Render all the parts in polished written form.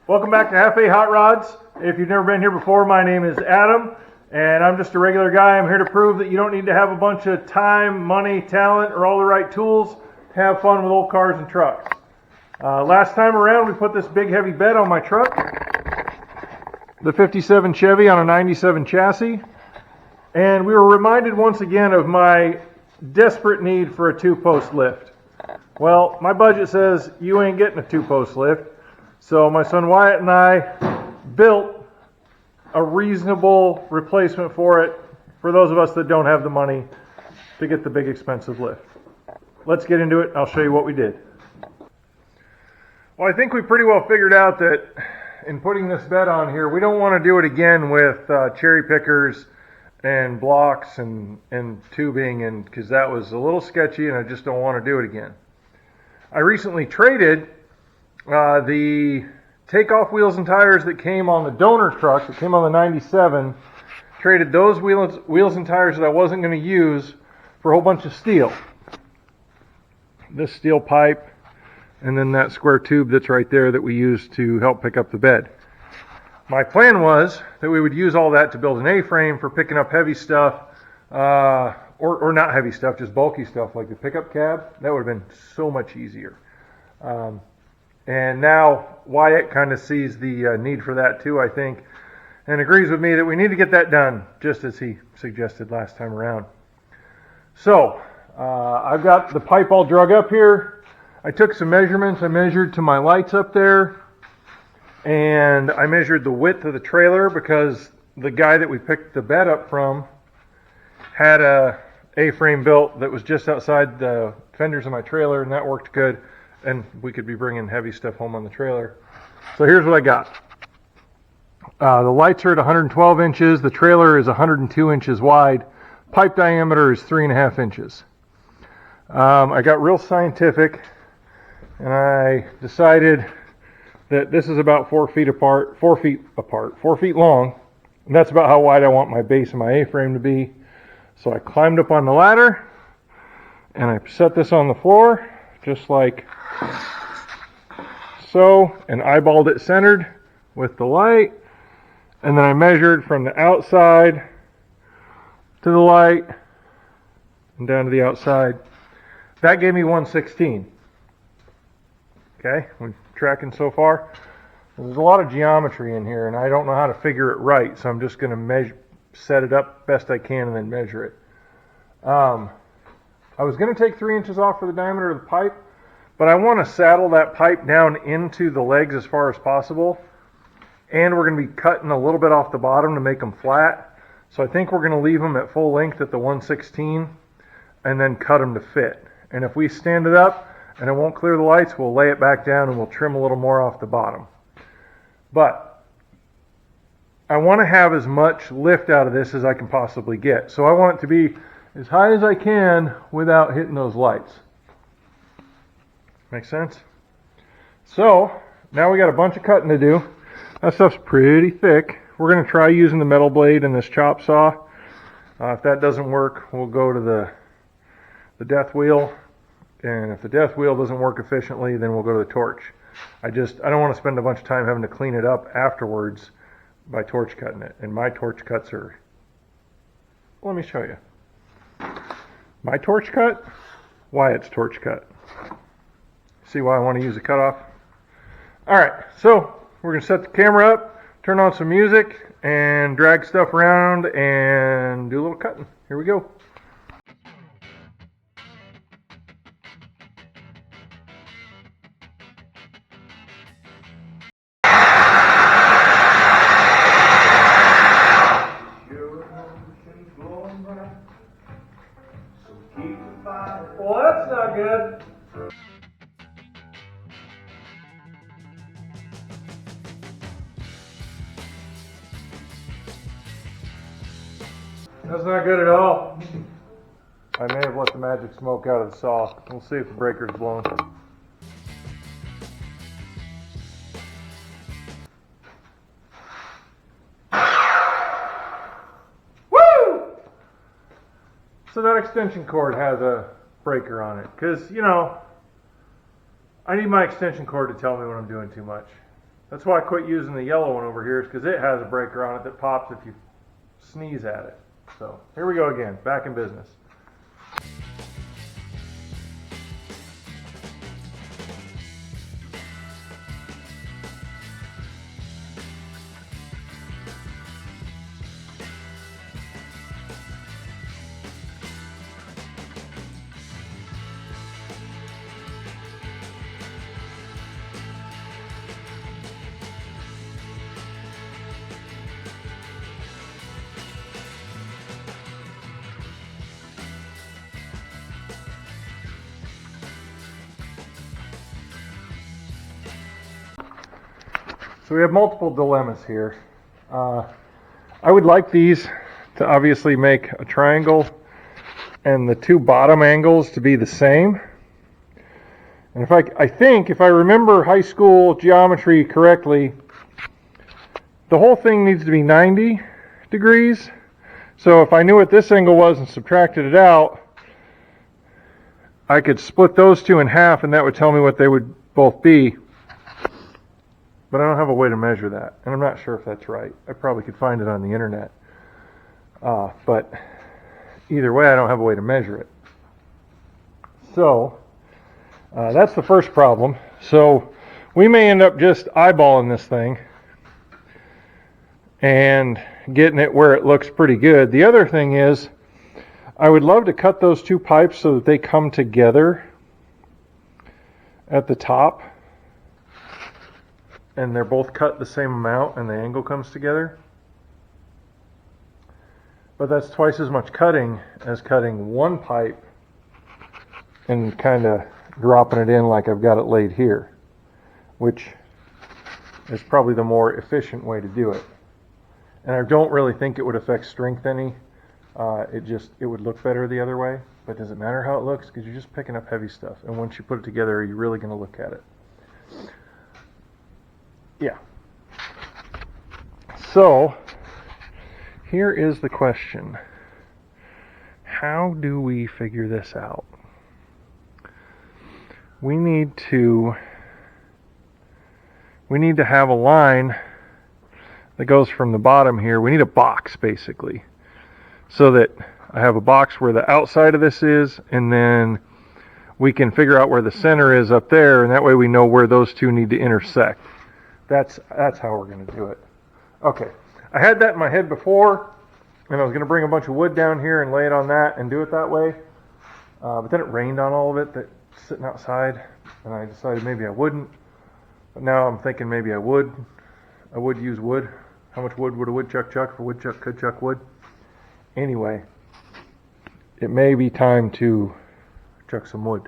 Welcome back to Half A Hot Rods. If you've never been here before, my name is Adam, and I'm just a regular guy. I'm here to prove that you don't need to have a bunch of time, money, talent, or all the right tools to have fun with old cars and trucks. Last time around, we put this big heavy bed on my truck, the 57 Chevy on a 97 chassis, and we were reminded once again of my desperate need for a two-post lift. Well, my budget says you ain't getting a two-post lift. So my son Wyatt and I built a reasonable replacement for it for those of us that don't have the money to get the big expensive lift. Let's get into it. I'll show you what we did. Well, I think we pretty well figured out that in putting this bed on here, we don't want to do it again with cherry pickers and blocks and tubing, and because that was a little sketchy and I just don't want to do it again. I recently traded the takeoff wheels and tires that came on the donor truck, that came on the 97, traded those wheels and tires that I wasn't going to use for a whole bunch of steel. This steel pipe, and then that square tube that's right there that we used to help pick up the bed. My plan was that we would use all that to build an A-frame for picking up heavy stuff, or not heavy stuff, just bulky stuff like the pickup cab. That would have been so much easier. And now Wyatt kind of sees the need for that too, I think, and agrees with me that we need to get that done, just as he suggested last time around. So, I've got the pipe all drug up here. I took some measurements. I measured to my lights up there, and I measured the width of the trailer because the guy that we picked the bed up from had a A-frame built that was just outside the fenders of my trailer, and that worked good. And we could be bringing heavy stuff home on the trailer. So here's what I got. The lights are at 112 inches. The trailer is 102 inches wide. Pipe diameter is 3.5 inches. I got real scientific, and I decided that this is about 4 feet long. And that's about how wide I want my base of my A-frame to be. So I climbed up on the ladder, and I set this on the floor, just like so, and eyeballed it centered with the light, and then I measured from the outside to the light and down to the outside. That gave me 116. Okay, we're tracking so far. There's a lot of geometry in here, and I don't know how to figure it right, so I'm just going to set it up best I can and then measure it. I was going to take 3 inches off for the diameter of the pipe, but I want to saddle that pipe down into the legs as far as possible, and we're going to be cutting a little bit off the bottom to make them flat. So I think we're going to leave them at full length at the 116 and then cut them to fit. And if we stand it up and it won't clear the lights, we'll lay it back down and we'll trim a little more off the bottom. But I want to have as much lift out of this as I can possibly get. So I want it to be as high as I can without hitting those lights. Make sense? So, now we got a bunch of cutting to do. That stuff's pretty thick. We're going to try using the metal blade and this chop saw. If that doesn't work, we'll go to the death wheel. And if the death wheel doesn't work efficiently, then we'll go to the torch. I don't want to spend a bunch of time having to clean it up afterwards by torch cutting it. And my torch cuts are... Let me show you. My torch cut, Wyatt's torch cut. See why I want to use a cutoff? Alright, so we're going to set the camera up, turn on some music, and drag stuff around and do a little cutting. Here we go. Well, that's not good. That's not good at all. I may have let the magic smoke out of the saw. We'll see if the breaker's blown. Woo! So that extension cord has a breaker on it. Because, you know, I need my extension cord to tell me when I'm doing too much. That's why I quit using the yellow one over here, is because it has a breaker on it that pops if you sneeze at it. So here we go again, back in business. So we have multiple dilemmas here. I would like these to obviously make a triangle and the two bottom angles to be the same. And I think if I remember high school geometry correctly, the whole thing needs to be 90 degrees. So if I knew what this angle was and subtracted it out, I could split those two in half and that would tell me what they would both be. But I don't have a way to measure that, and I'm not sure if that's right. I probably could find it on the internet. But either way, I don't have a way to measure it. So that's the first problem. So we may end up just eyeballing this thing and getting it where it looks pretty good. The other thing is, I would love to cut those two pipes so that they come together at the top. And they're both cut the same amount and the angle comes together. But that's twice as much cutting as cutting one pipe and kind of dropping it in like I've got it laid here, which is probably the more efficient way to do it. And I don't really think it would affect strength any. It would look better the other way. But does it matter how it looks? Because you're just picking up heavy stuff. And once you put it together, are you really going to look at it? Yeah. So, here is the question. How do we figure this out? We need to have a line that goes from the bottom here. We need a box, basically. So that I have a box where the outside of this is, and then we can figure out where the center is up there, and that way we know where those two need to intersect. That's how we're going to do it. Okay, I had that in my head before, and I was going to bring a bunch of wood down here and lay it on that and do it that way. But then it rained on all of it that's sitting outside, and I decided maybe I wouldn't. But now I'm thinking maybe I would. I would use wood. How much wood would a woodchuck chuck if a woodchuck could chuck wood? Anyway, it may be time to chuck some wood.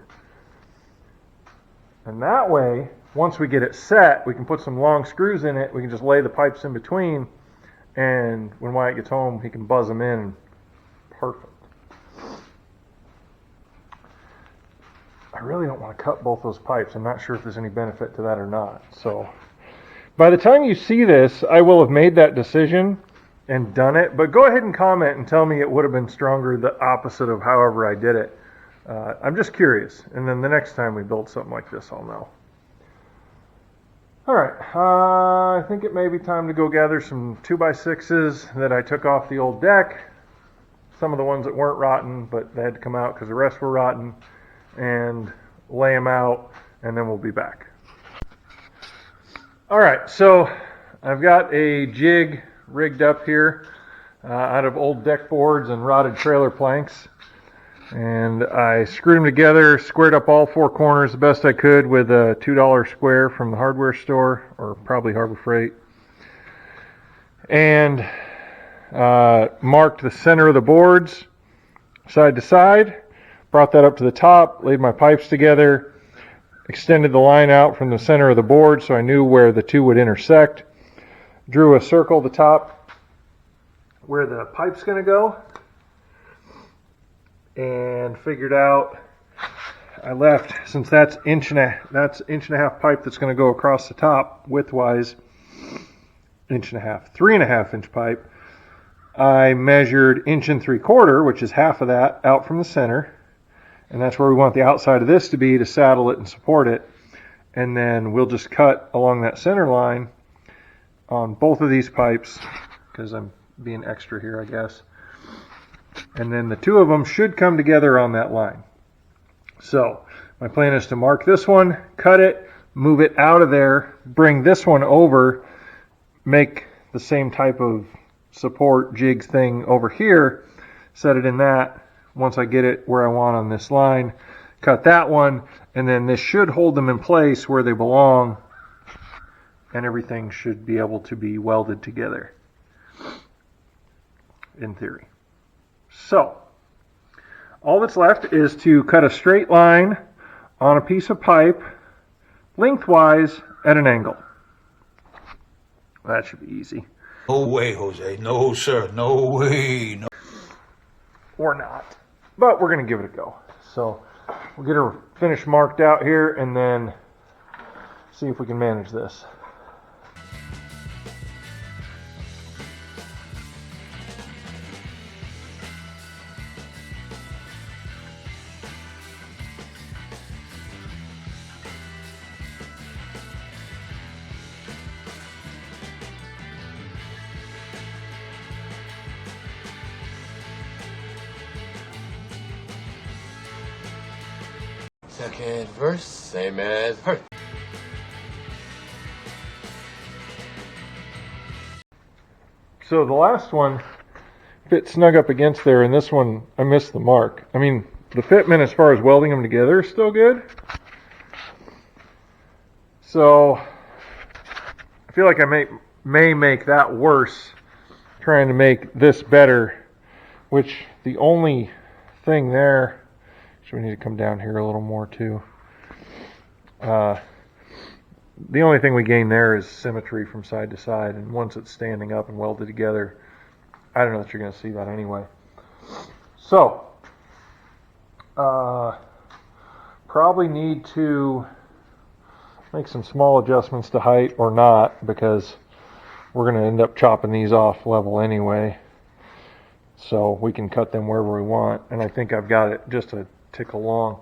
And that way, once we get it set, we can put some long screws in it. We can just lay the pipes in between, and when Wyatt gets home, he can buzz them in. Perfect. I really don't want to cut both those pipes. I'm not sure if there's any benefit to that or not. So, by the time you see this, I will have made that decision and done it. But go ahead and comment and tell me it would have been stronger, the opposite of however I did it. I'm just curious. And then the next time we build something like this, I'll know. All right, I think it may be time to go gather some 2x6s that I took off the old deck. Some of the ones that weren't rotten, but they had to come out because the rest were rotten, and lay them out, and then we'll be back. All right, so I've got a jig rigged up here out of old deck boards and rotted trailer planks. And I screwed them together, squared up all four corners the best I could with a $2 square from the hardware store, or probably Harbor Freight. And marked the center of the boards side to side, brought that up to the top, laid my pipes together, extended the line out from the center of the board so I knew where the two would intersect, drew a circle at the top where the pipe's going to go, and figured out I left, since that's inch and a half pipe that's going to go across the top widthwise, inch and a half, 3.5 inch pipe. I measured 1 3/4 inches, which is half of that, out from the center, and that's where we want the outside of this to be to saddle it and support it. and then we'll just cut along that center line on both of these pipes, because I'm being extra here, I guess. And then the two of them should come together on that line. So my plan is to mark this one, cut it, move it out of there, bring this one over, make the same type of support jigs thing over here, set it in that. Once I get it where I want on this line, cut that one, and then this should hold them in place where they belong, and everything should be able to be welded together, in theory. So, all that's left is to cut a straight line on a piece of pipe, lengthwise at an angle. That should be easy. No way, Jose. No, sir. No way. No. Or not. But we're going to give it a go. So we'll get her finished marked out here and then see if we can manage this. Second verse, same as first. So the last one fit snug up against there, and this one I missed the mark. I mean, the fitment as far as welding them together is still good. So I feel like I may make that worse trying to make this better, which the only thing there, so we need to come down here a little more too. The only thing we gain there is symmetry from side to side, and once it's standing up and welded together, I don't know that you're going to see that anyway. So, probably need to make some small adjustments to height or not, because we're going to end up chopping these off level anyway. So we can cut them wherever we want, and I think I've got it just a tick along.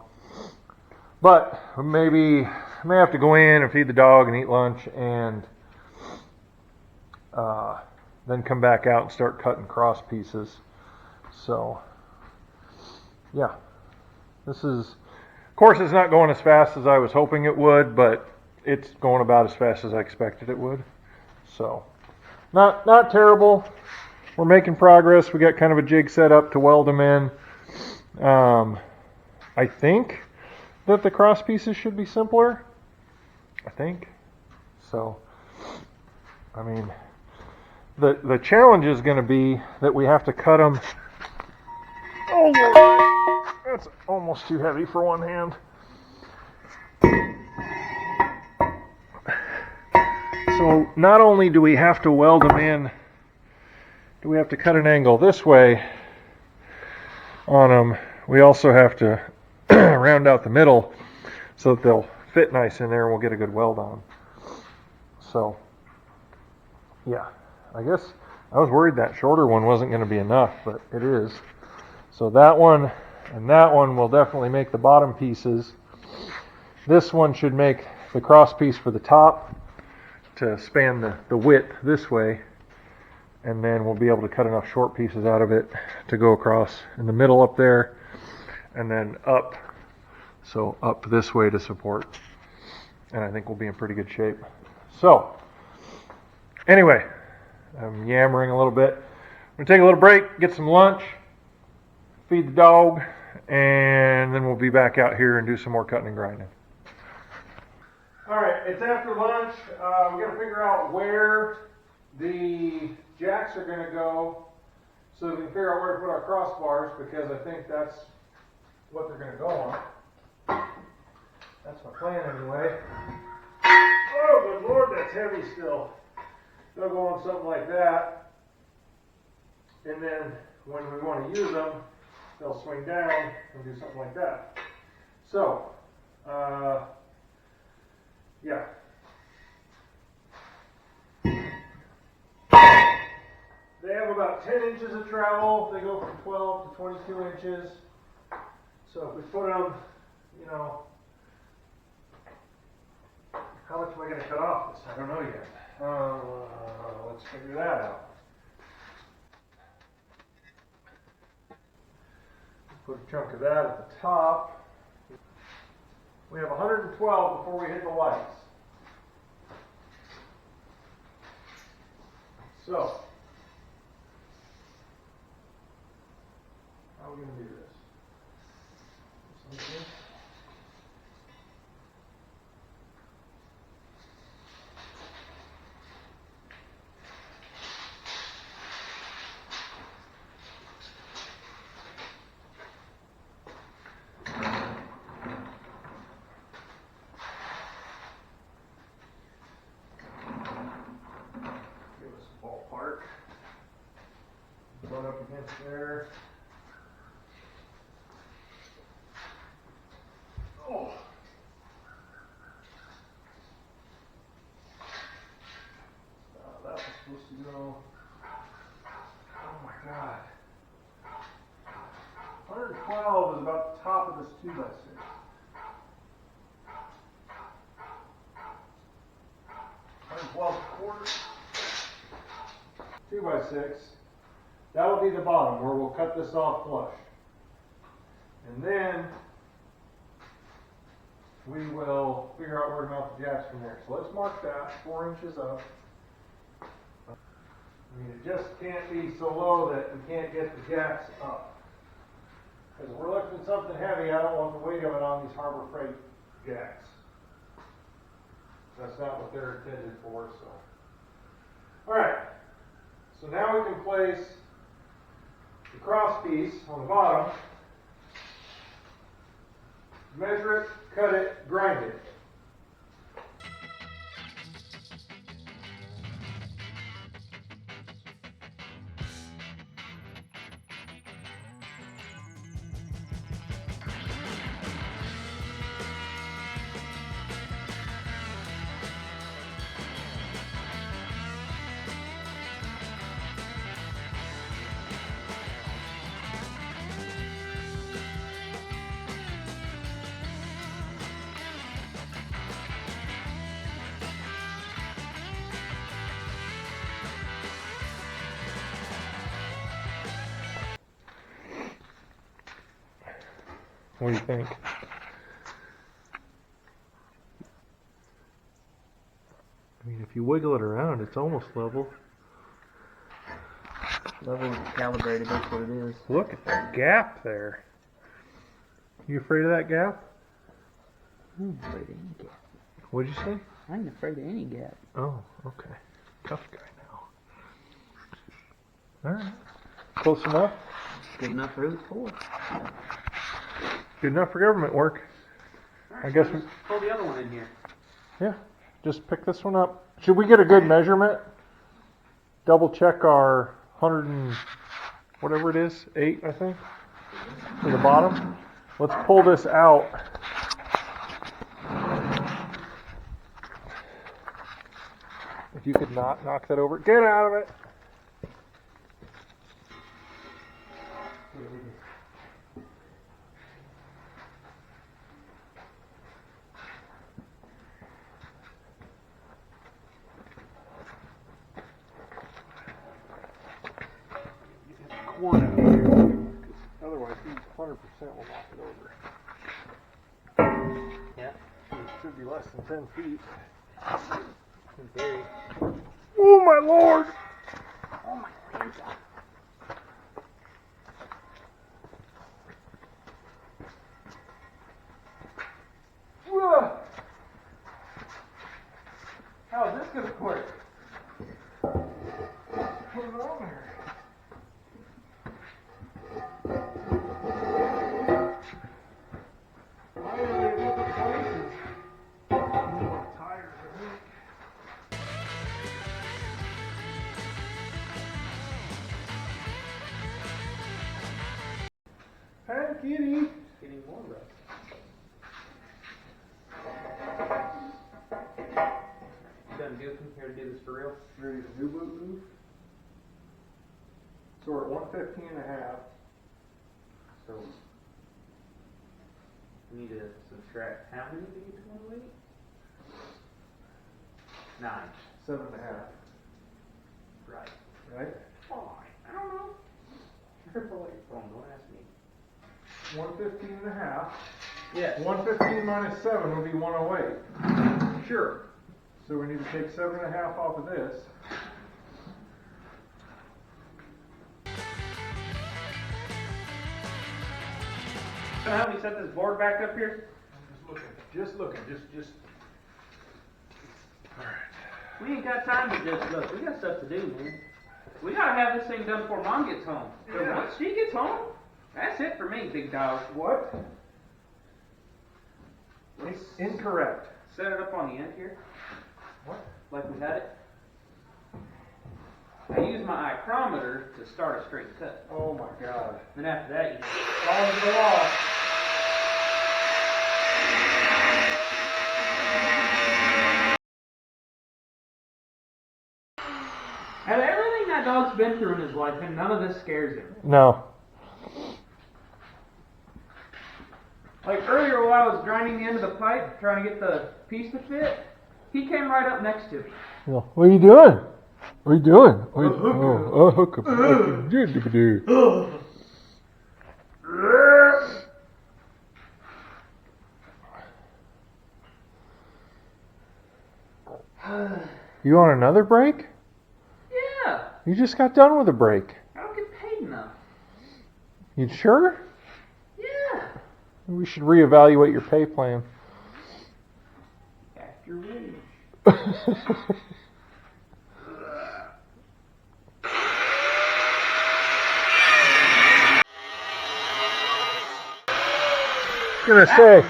But maybe I may have to go in and feed the dog and eat lunch, and then come back out and start cutting cross pieces. So yeah, this is, of course, it's not going as fast as I was hoping it would, but it's going about as fast as I expected it would. So not terrible. We're making progress. We got kind of a jig set up to weld them in. I think that the cross pieces should be simpler. I think. So, I mean, the challenge is going to be that we have to cut them. Oh Lord, that's almost too heavy for one hand. So not only do we have to weld them in, do we have to cut an angle this way on them, we also have to round out the middle so that they'll fit nice in there and we'll get a good weld on. So, yeah, I guess I was worried that shorter one wasn't going to be enough, but it is. So that one and that one will definitely make the bottom pieces. This one should make the cross piece for the top to span the width this way, and then we'll be able to cut enough short pieces out of it to go across in the middle up there, and then up, so up this way to support, and I think we'll be in pretty good shape. So anyway, I'm yammering a little bit. I'm going to take a little break, get some lunch, feed the dog, and then we'll be back out here and do some more cutting and grinding. Alright, it's after lunch. We're going to figure out where the jacks are going to go so that we can figure out where to put our crossbars, because I think that's what they're going to go on. That's my plan anyway. Oh, good Lord, that's heavy still. They'll go on something like that, and then when we want to use them, they'll swing down and do something like that. So, yeah. They have about 10 inches of travel. They go from 12 to 22 inches. So if we put them, am I going to cut off this? I don't know yet. Let's figure that out. Put a chunk of that at the top. We have 112 before we hit the lights. So, how are we going to do this? Something. Run up against there. Oh. That was supposed to go. Oh my God. 112 is about the top of this 2x6. 112 quarters. 2x6. That will be the bottom where we'll cut this off flush. And then we will figure out where to mount the jacks from there. So let's mark that 4 inches up. I mean, it just can't be so low that we can't get the jacks up. Because if we're lifting something heavy, I don't want the weight of it on these Harbor Freight jacks. That's not what they're intended for. So, all right. So now we can place the cross piece on the bottom, measure it, cut it, grind it. What do you think? I mean, if you wiggle it around, it's almost level. Level is calibrated, that's what it is. Look at that gap there. You afraid of that gap? I'm afraid of any gap. What'd you say? I ain't afraid of any gap. Oh, okay. Tough guy now. Alright. Close enough? Good enough for Route 4. Good enough for government work. Right, I guess so pull the other one in here. Yeah. Just pick this one up. Should we get a good measurement? Double check our 100 and whatever it is, 8, I think, to the bottom. Let's pull this out. If you could not knock that over. Get out of it. One out here, because otherwise he 100% will knock it over. Yeah. It should be less than 10 feet. In theory. Oh my lord! Oh my God. How is this gonna work? Put it on there. Why are they different places? More tires, I think. Hi, kitty. Getting more rough. You done goofing here to do this for real? Ready to do move? So we're at 115 and a half. So we need to subtract how many to get to 108? 9. 7.5. Right. Right? Oh, I don't know. Triple A. Don't ask me. 115.5. Yes. 115 minus 7 would be 108. Sure. So we need to take 7.5 off of this. Can I help me set this board back up here? Just looking. Alright. We ain't got time to just look. We got stuff to do, man. We gotta have this thing done before Mom gets home. So Yeah. once she gets home, that's it for me, big dog. What? Let's Incorrect. set it up on the end here, What? like we had it. I use my micrometer to start a straight cut. Oh my God. Then after that, you Fall into the wall. have everything that dog's been through in his life, and none of this scares him. No. Like earlier while I was grinding the end of the pipe, trying to get the piece to fit, he came right up next to me. What are you doing? What are you doing? Hook up. You want another break? Yeah, You just got done with a break. I don't get paid enough. You sure? Yeah. We should reevaluate your pay plan. After wage. Gonna say,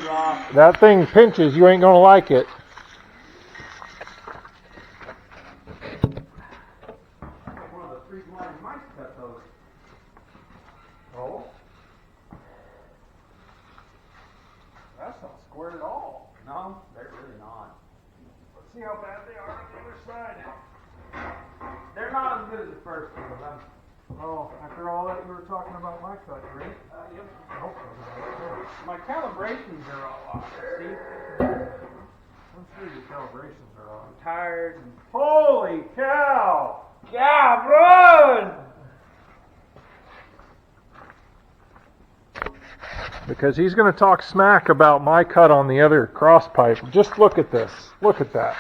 that thing pinches, you ain't gonna like it. One of the 3 blind mice cut those. Oh? That's not squared at all. No, they're really not. Let's see how bad they are on the other side. They're not as good as the first one. Oh, after all that you were talking about my cut, right? Yep. I hope so. My calibrations are all off. See? I'm sure your calibrations are on. I'm tired. And... Holy cow! Yeah, run! Because he's going to talk smack about my cut on the other cross pipe. Just look at this. Look at that.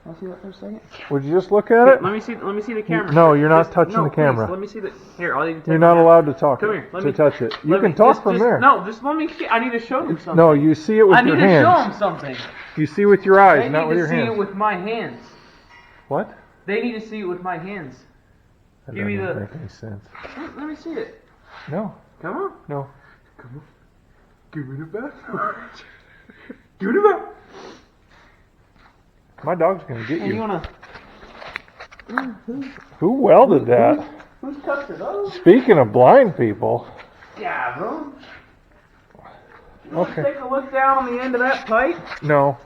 Can I see that for a second? Would you just look at it? Let me see the camera. No, you're not Just- touching no, the camera. Please, let me see the. Here, I'll even take You're not allowed to talk Come it, here, let to me- touch it. You Let can me- talk just- from just- there. No, just let me see. I need to show them something. No, you see it with I your need to show hands. them something. You see with your eyes, They not need with to your see hands. it with my hands. What? They need to see it with my hands. That Give me doesn't the- make any sense. Let me see it. No, Come on. no. Come on. Give me the best. Give me the best. My dog's gonna get And you you. wanna? Who welded that? Who's cuts are those? Speaking of blind people. Yeah, bro. You wanna Okay. take a look down on the end of that pipe? No.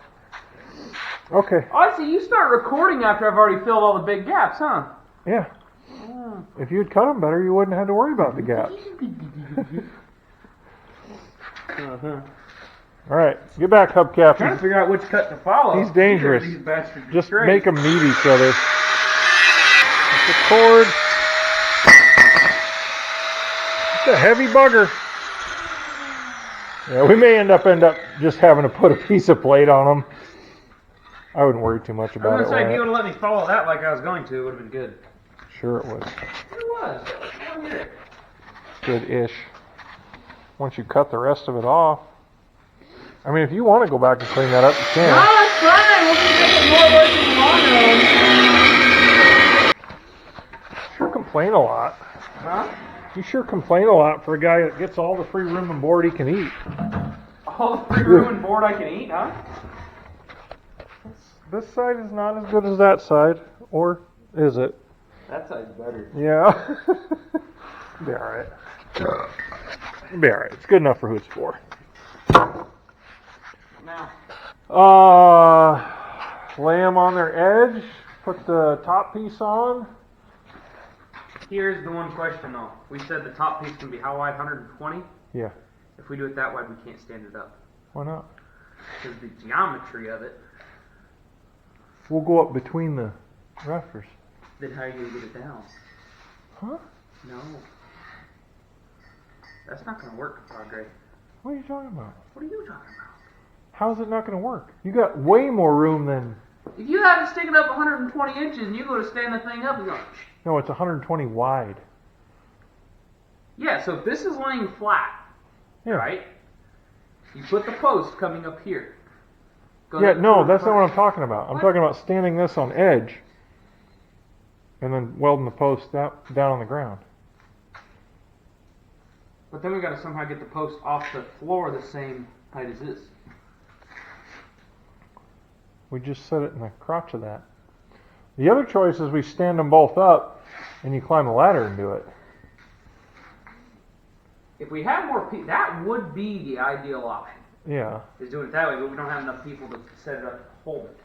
Okay. Oh, I see. You start recording after I've already filled all the big gaps, huh? Yeah. If you had cut them better, you wouldn't have had to worry about the gaps. Uh-huh. All right, get back, hubcap. Trying to figure out which cut to follow. He's dangerous. These bastards are Just straight. make them meet each other. It's a cord. It's a heavy bugger. Yeah, we may end up just having to put a piece of plate on them. I wouldn't worry too much I about was it. gonna say, if Wyatt. you would have let me follow that like I was going to, it would have been good. Sure, it was It was. Oh, yeah. good-ish. Once you cut the rest of it off. I mean, if you want to go back and clean that up, you No, can. that's fine. We'll just make it more work in the long run. Sure complain a lot. Huh? You sure complain a lot for a guy that gets all the free room and board he can eat. All the free room and board I can eat, huh? This side is not as good as that side, or is it? That side's better. Yeah. Be alright. Be alright. It's good enough for who it's for. Now, Lay them on their edge. Put the top piece on. here's the one question though. We said the top piece can be how wide? 120? Yeah. If we do it that wide, we can't stand it up. Why not? Because the geometry of it. We'll go up between the rafters. Then how are you going to get it down? Huh? No. That's not going to work, Padre. What are you talking about? What are you talking about? How's it not going to work? You got way more room than... If you have it sticking up 120 inches and you go to stand the thing up, you go... No, it's 120 wide. Yeah, so if this is laying flat, Yeah. right? You put the post coming up here. Goes Yeah, up no, to the that's not what I'm front. talking about. I'm What? talking about standing this on edge and then welding the post down on the ground. But then we got to somehow get the post off the floor the same height as this. We just set it in the crotch of that. The other choice is we stand them both up and you climb the ladder and do it. If we have more people, that would be the ideal option, Yeah. is doing it that way, but we don't have enough people to set it up and hold it.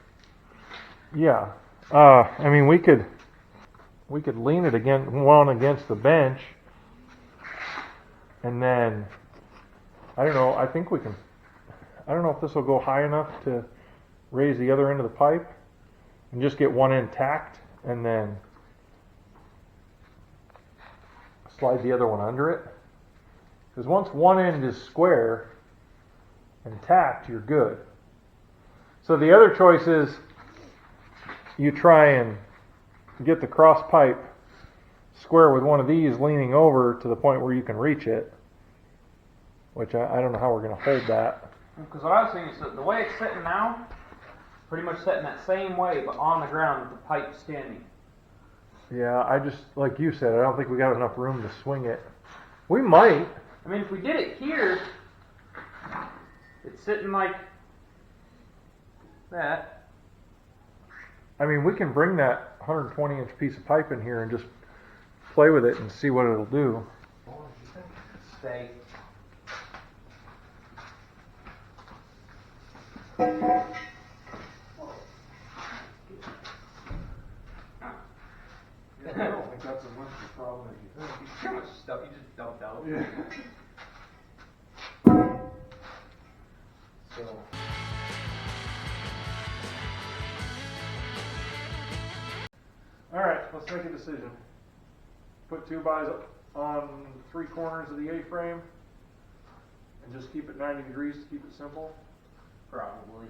Yeah. I mean, we could lean it against the bench, and then I don't know. I think we can. I don't know if this will go high enough to raise the other end of the pipe, and just get one end tacked, and then slide the other one under it. Because once one end is square and tacked, you're good. So the other choice is you try and get the cross pipe square with one of these leaning over to the point where you can reach it, which I don't know how we're going to hold that. Because what I was thinking is that the way it's sitting now, pretty much sitting that same way, but on the ground with the pipe standing. Yeah, I just, like you said, I don't think we got enough room to swing it. We might. I mean, if we did it here, it's sitting like that. I mean, we can bring that 120-inch piece of pipe in here and just play with it and see what it'll do. Stay. I don't think that's as much of a problem as you think. How much stuff you just dumped out? Yeah. So. All right, let's make a decision. Put 2x on 3 corners of the A-frame and just keep it 90 degrees to keep it simple. Probably.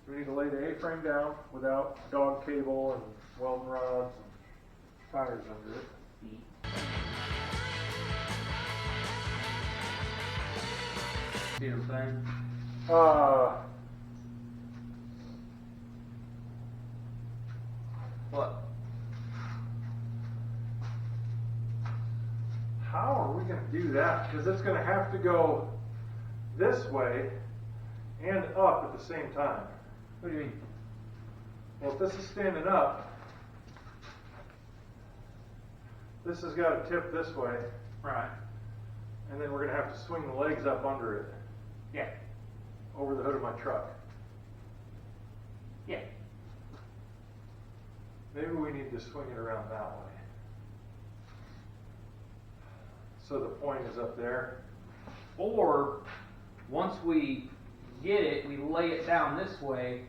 We need to lay the A-frame down without dog cable and welding rods and tires under it. See what I'm saying? What? How are we going to do that? Because it's going to have to go this way and up at the same time. What do you mean? Well, if this is standing up, this has got to tip this way, Right. and then we're going to have to swing the legs up under it, Yeah. over the hood of my truck. Yeah. Maybe we need to swing it around that way. So the point is up there. Or once we get it, we lay it down this way,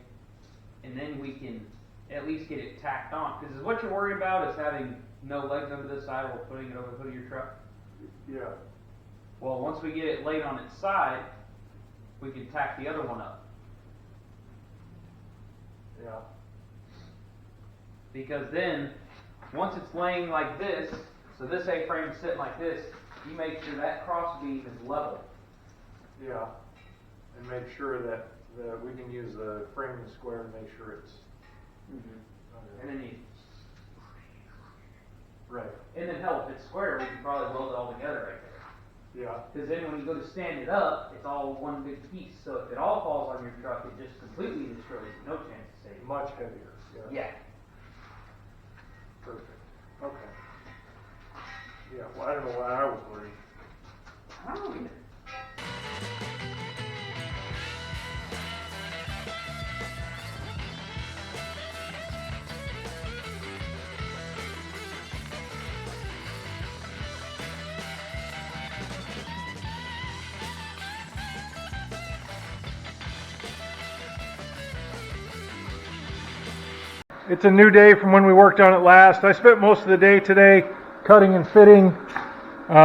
and then we can at least get it tacked on. Because what you're worried about is having no legs under this side while putting it over the hood of your truck. Yeah. Well, once we get it laid on its side, we can tack the other one up. Yeah. Because then, once it's laying like this, so this A-frame is sitting like this, you make sure that cross beam is level. Yeah. And make sure that we can use the framing square and make sure it's And then you, right. and then hell, if it's square, we can probably weld it all together right there. Yeah. Because then when you go to stand it up, it's all one big piece. So if it all falls on your truck, it just completely destroys it. No chance of saving. Much heavier. Yeah. Yeah. Perfect. Okay. Yeah. Well, I don't know why I was worried. I don't know either. It's a new day from when we worked on it last. I spent most of the day today cutting and fitting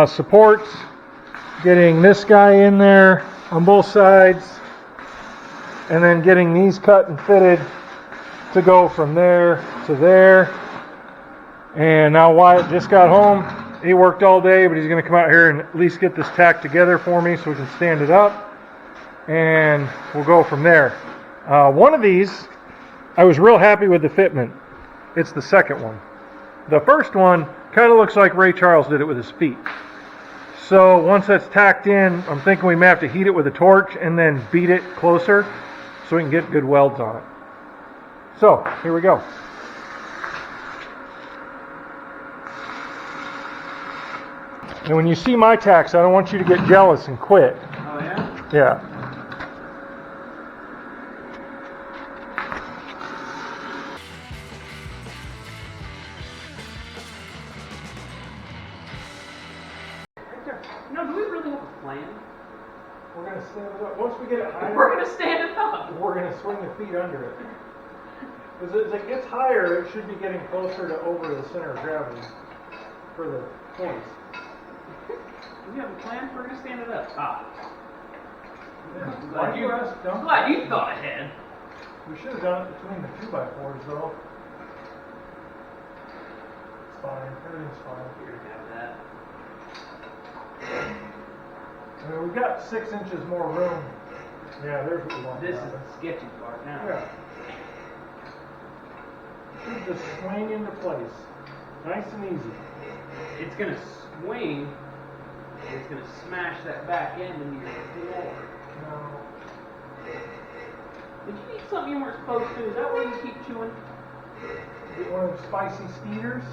supports, getting this guy in there on both sides, and then getting these cut and fitted to go from there to there. And now Wyatt just got home. He worked all day, but he's going to come out here and at least get this tacked together for me so we can stand it up, and we'll go from there. One of these, I was real happy with the fitment. It's the second one. The first one kind of looks like Ray Charles did it with his feet. So once that's tacked in, I'm thinking we may have to heat it with a torch and then beat it closer so we can get good welds on it. So, here we go. And when you see my tacks, I don't want you to get jealous and quit. Oh, yeah? Yeah. No, do we really have a plan? We're going to stand it up. Once we get it higher, We're gonna stand it up. we're going to swing the feet under it. Because as it gets higher, it should be getting closer to over the center of gravity for the points. Do we have a plan? We're gonna stand it up. Ah. Why do you ask? I'm glad you thought ahead. We should have done it between the 2x4s though. It's fine. Everything's fine. You're gonna have that. I mean, we've got 6 inches more room. Yeah, there's what we want. This is the sketchy part now. Yeah. Should just swing into place. Nice and easy. It's gonna swing. It's gonna smash that back end into your floor. No. Did you eat something you weren't supposed to? Is that why you keep chewing? Get one of them spicy speeders.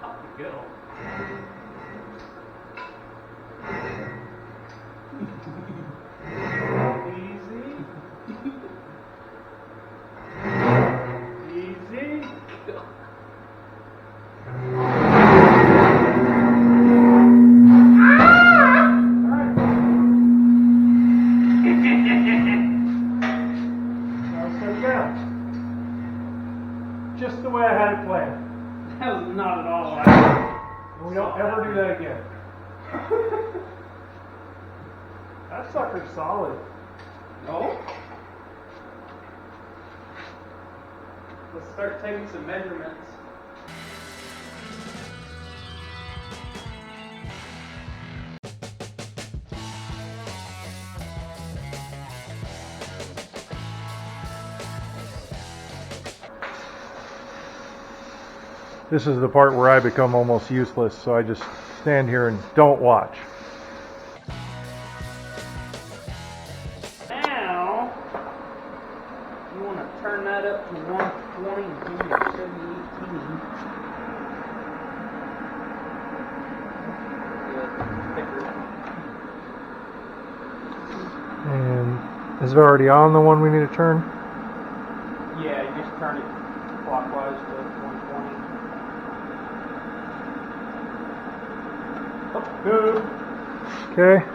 Up you go. Easy. Just the way I had it planned. That was not at all what I We don't ever do that again. That sucker's solid. No? Let's start taking some measurements. This is the part where I become almost useless, so I just stand here and don't watch. Now, you want to turn that up to 120 and give me your 7018. And is it already on the one we need to turn? Yeah, you just turn it clockwise to 120. Oh, good. Okay.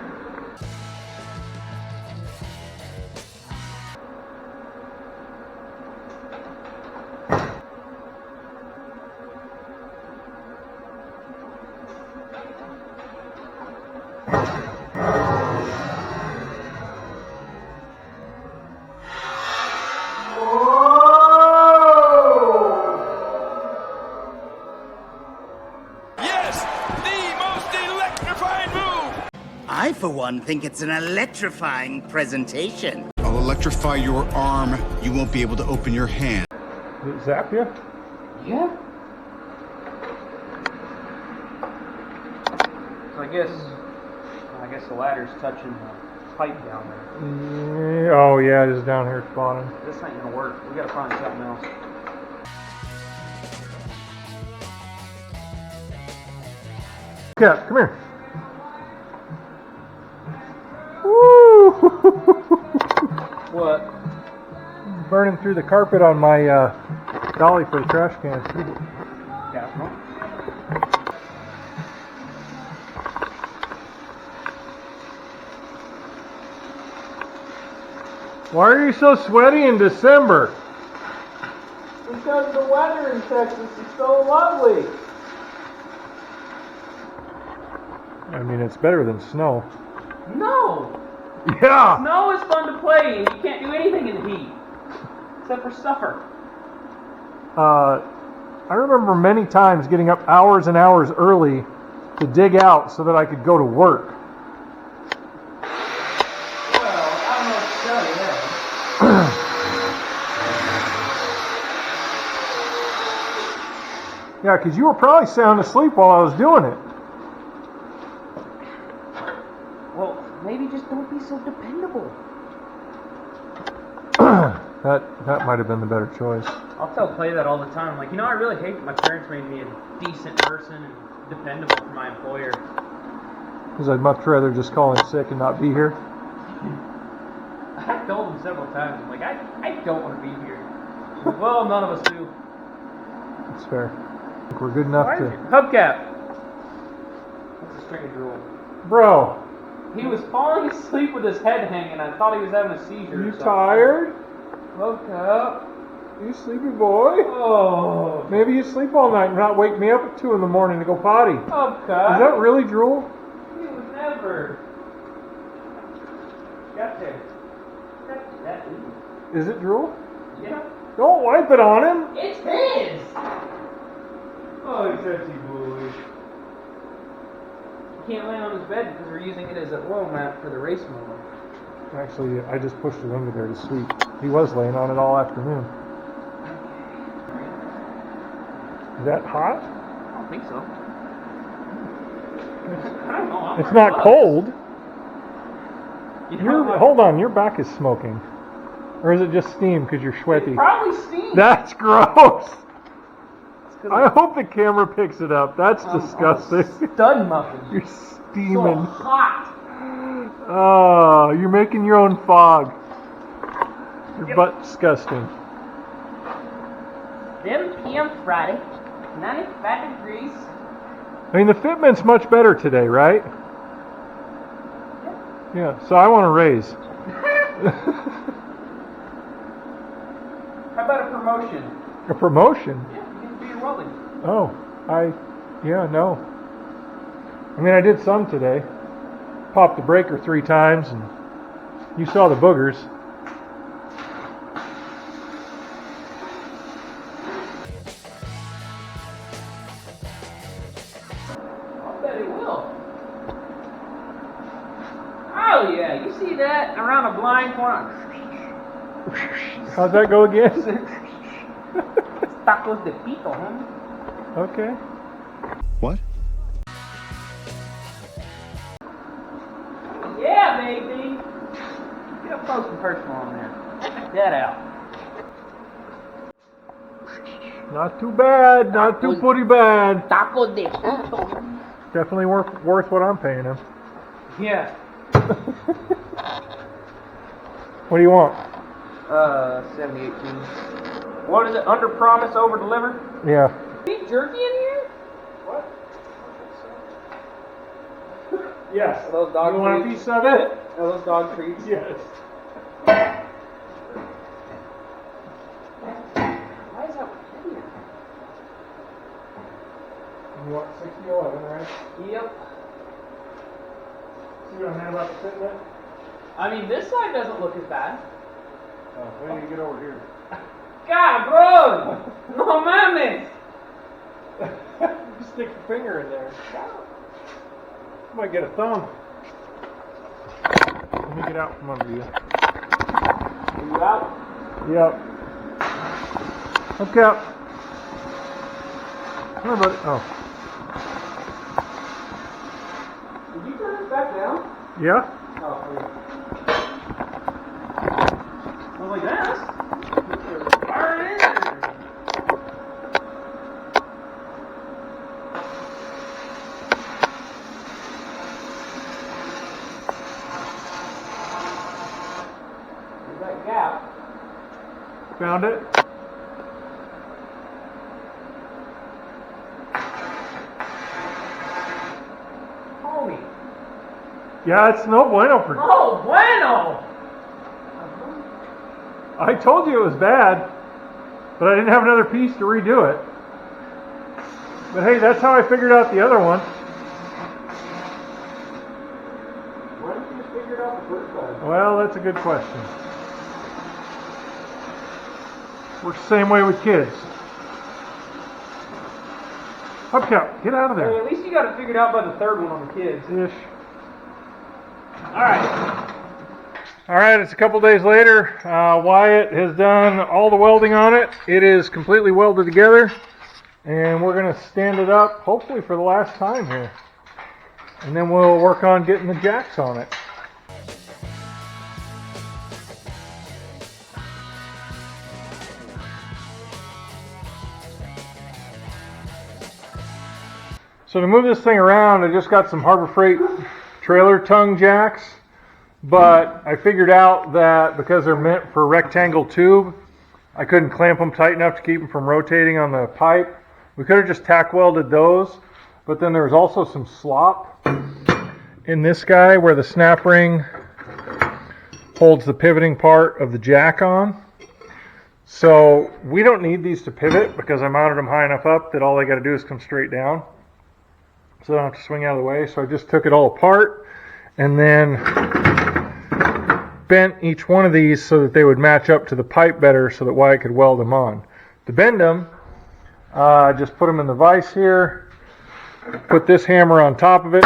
Yes, the most electrifying move! I, for one, think it's an electrifying presentation. I'll electrify your arm. You won't be able to open your hand. Did it zap you? Yeah. So I guess the ladder's touching the pipe down there. Oh yeah, it is down here at the bottom. This ain't gonna work. We gotta find something else. Yeah, come here. Woo! What? Burning through the carpet on my dolly for the trash can. Yeah. Why are you so sweaty in December? Because the weather in Texas is so lovely. I mean, it's better than snow. No! Yeah! Snow is fun to play and you can't do anything in the heat. Except for suffer. I remember many times getting up hours and hours early to dig out so that I could go to work. Well, I don't know what to tell you there. Yeah, because you were probably sound asleep while I was doing it. Well, maybe just don't be so dependable. That might have been the better choice. I'll tell Clay that all the time. Like, I really hate that my parents made me a decent person and dependable for my employer. Because I'd much rather just call in sick and not be here. I told him several times, I'm like, I don't want to be here. Well, none of us do. That's fair. I think we're good enough to... Hubcap. That's a strange rule. Bro, He was falling asleep with his head hanging. I thought he was having a seizure. you tired? Woke up. You sleepy boy? Oh. Maybe you sleep all night and not wake me up at 2 in the morning to go potty. Is Hubcap. that really drool? He would never. Got there. That is. Is it drool? Yeah. Don't wipe it on him. It's his. Oh, he's sexy boy. He can't lay on his bed because we're using it as an oil mat for the race mower. Actually, I just pushed it under there to sleep. He was laying on it all afternoon. Is that hot? I don't think so. I don't know. It's not cold. You Hold on, your back is smoking. Or is it just steam because you're sweaty? Probably steam. That's gross. I I hope the camera picks it up. That's disgusting. Stud muffin. You're So steaming. hot. Oh, you're making your own fog. Your butt disgusting. 7 p.m. Friday, 95 degrees. I mean, the fitment's much better today, right? Yeah, so I want to raise. How about a promotion? A promotion? Yeah, you can do your welding. Oh, no. I mean, I did some today. Popped the breaker 3 times, and you saw the boogers. I'll bet it will. Oh yeah, you see that around a blind corner? How's that go again? Tacos de pito, homie. Okay. What? Yeah, baby. Get up close and personal on there. Check that out. Not too bad. Not too pretty bad. Tacos de pito. Definitely worth what I'm paying him. Yeah. What do you want? 7018. What is it? Under promise, over deliver? Yeah. Beef jerky in here? What? Yes. Are those dog You want a treats? piece of it? Are those dog treats? Yes. Why is that heavier? You want 6011, right? Yep. See what I'm mad about the fitment? I mean, this side doesn't look as bad. Oh, we need to get over here. Cabrón! No mames! Just stick your finger in there. Might get a thumb. Let me get out from under you. Are you out? Yep. Okay. Come on, buddy. Oh. Did you turn this back down? Yeah? Oh, okay. I was like, this? Fire it in there. There's that gap. Found it? Homie. Yeah, it's no bueno for... Oh, bueno! I told you it was bad, but I didn't have another piece to redo it. But hey, that's how I figured out the other one. Why didn't you just figure it out the first time? Well, that's a good question. Works the same way with kids. Hubcap, get out of Hey, there. at least you got it figured out by the third one on the kids. Ish. Alright. All right, it's a couple days later. Wyatt has done all the welding on it. It is completely welded together. And we're going to stand it up, hopefully for the last time here. And then we'll work on getting the jacks on it. So to move this thing around, I just got some Harbor Freight trailer tongue jacks. But I figured out that because they're meant for rectangle tube, I couldn't clamp them tight enough to keep them from rotating on the pipe. We could have just tack welded those, but then there's also some slop in this guy where the snap ring holds the pivoting part of the jack on. So we don't need these to pivot because I mounted them high enough up that all they got to do is come straight down. So I don't have to swing out of the way. So I just took it all apart and then bent each one of these so that they would match up to the pipe better so that Wyatt could weld them on. To bend them, just put them in the vise here, put this hammer on top of it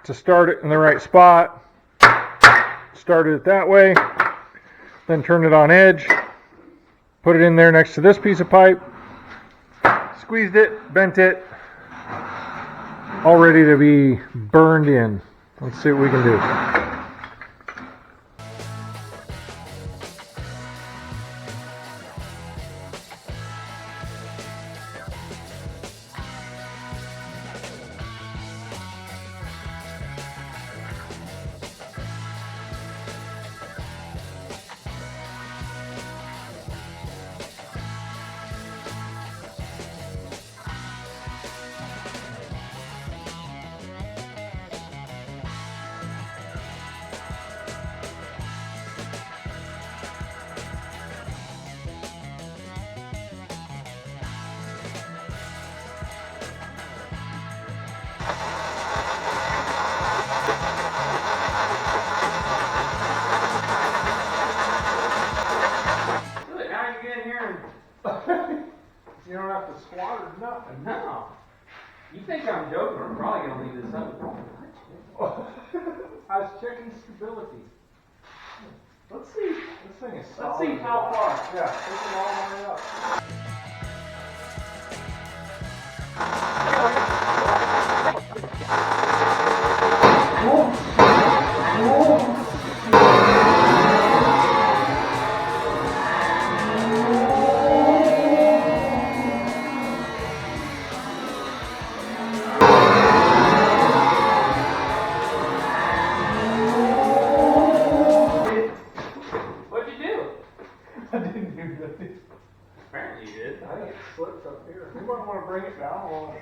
to start it in the right spot, started it that way, then turned it on edge, put it in there next to this piece of pipe, squeezed it, bent it, all ready to be burned in. Let's see what we can do. You don't have to squat or nothing. No. You think I'm joking? I'm probably gonna leave this up. I was checking stability. Let's see. This thing is solid. Let's see how far. Yeah, take it all the way up. What'd you do? I didn't do that. Apparently you did. I think it slipped up here. You might want to bring it down a little.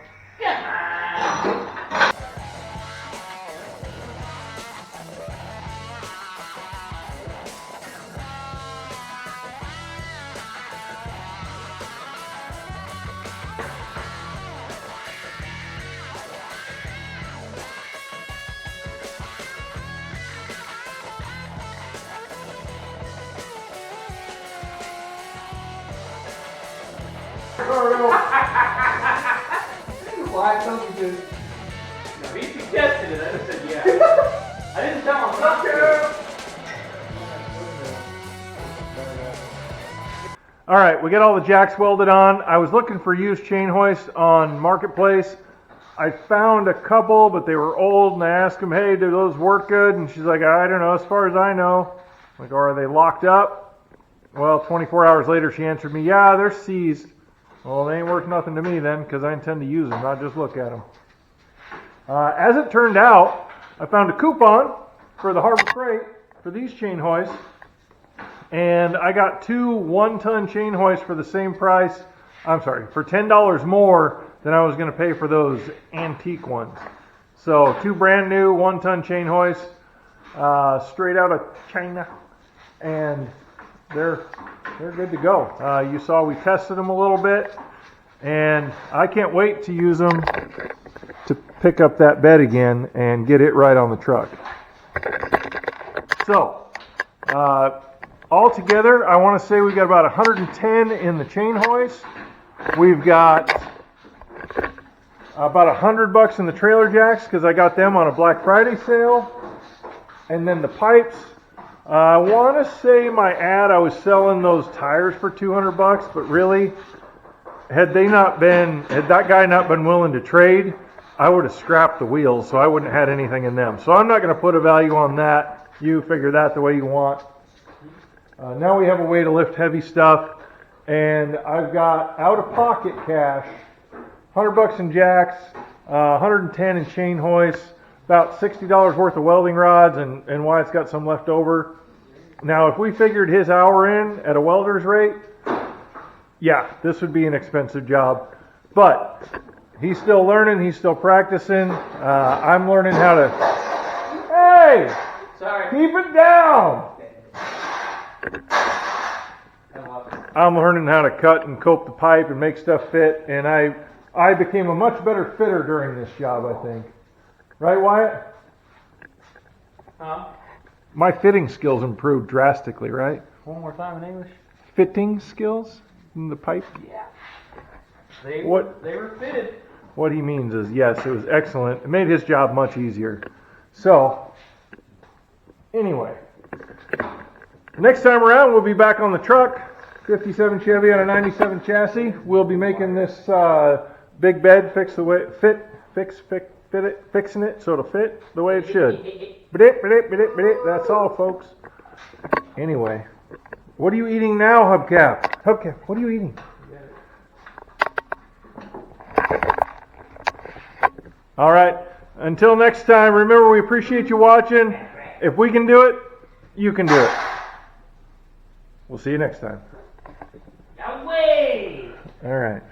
Why I told you to. No, he suggested it. I just said yeah. I didn't tell him not to. All right, we got all the jacks welded on. I was looking for used chain hoists on Marketplace. I found a couple, but they were old, and I asked them, hey, do those work good? And she's like, I don't know, as far as I know. I'm like, are they locked up? Well, 24 hours later, she answered me, yeah, they're seized. Well, they ain't worth nothing to me then, because I intend to use them, not just look at them. As it turned out, I found a coupon for the Harbor Freight for these chain hoists, and I got 2 one-ton chain hoists for the same price. I'm sorry, for $10 more than I was going to pay for those antique ones. So 2 brand new one-ton chain hoists, straight out of China, and they're good to go. You saw we tested them a little bit, and I can't wait to use them to pick up that bed again and get it right on the truck. So, all together, I want to say we got about 110 in the chain hoist. We've got about $100 in the trailer jacks because I got them on a Black Friday sale. And then the pipes, I want to say my ad, I was selling those tires for $200, but really, had that guy not been willing to trade, I would have scrapped the wheels, so I wouldn't have had anything in them. So I'm not going to put a value on that. You figure that the way you want. Now we have a way to lift heavy stuff, and I've got out-of-pocket cash, $100 in jacks, 110 in chain hoists, about $60 worth of welding rods, and Wyatt's got some left over. Now, if we figured his hour in at a welder's rate, yeah, this would be an expensive job. But he's still learning, he's still practicing. I'm learning how to, hey, Sorry. keep it down. I'm learning how to cut and cope the pipe and make stuff fit, and I became a much better fitter during this job, I think. Right, Wyatt? Huh? My fitting skills improved drastically, right? One more time in English. Fitting skills in the pipe? Yeah. They were fitted. What he means is, yes, it was excellent. It made his job much easier. So, anyway, next time around, we'll be back on the truck. 57 Chevy on a 97 chassis. We'll be making this big bed fixing it so it'll fit the way it should. That's all, folks. Anyway, what are you eating now, Hubcap? Hubcap, what are you eating? All right. Until next time, remember we appreciate you watching. If we can do it, you can do it. We'll see you next time. Away! All right.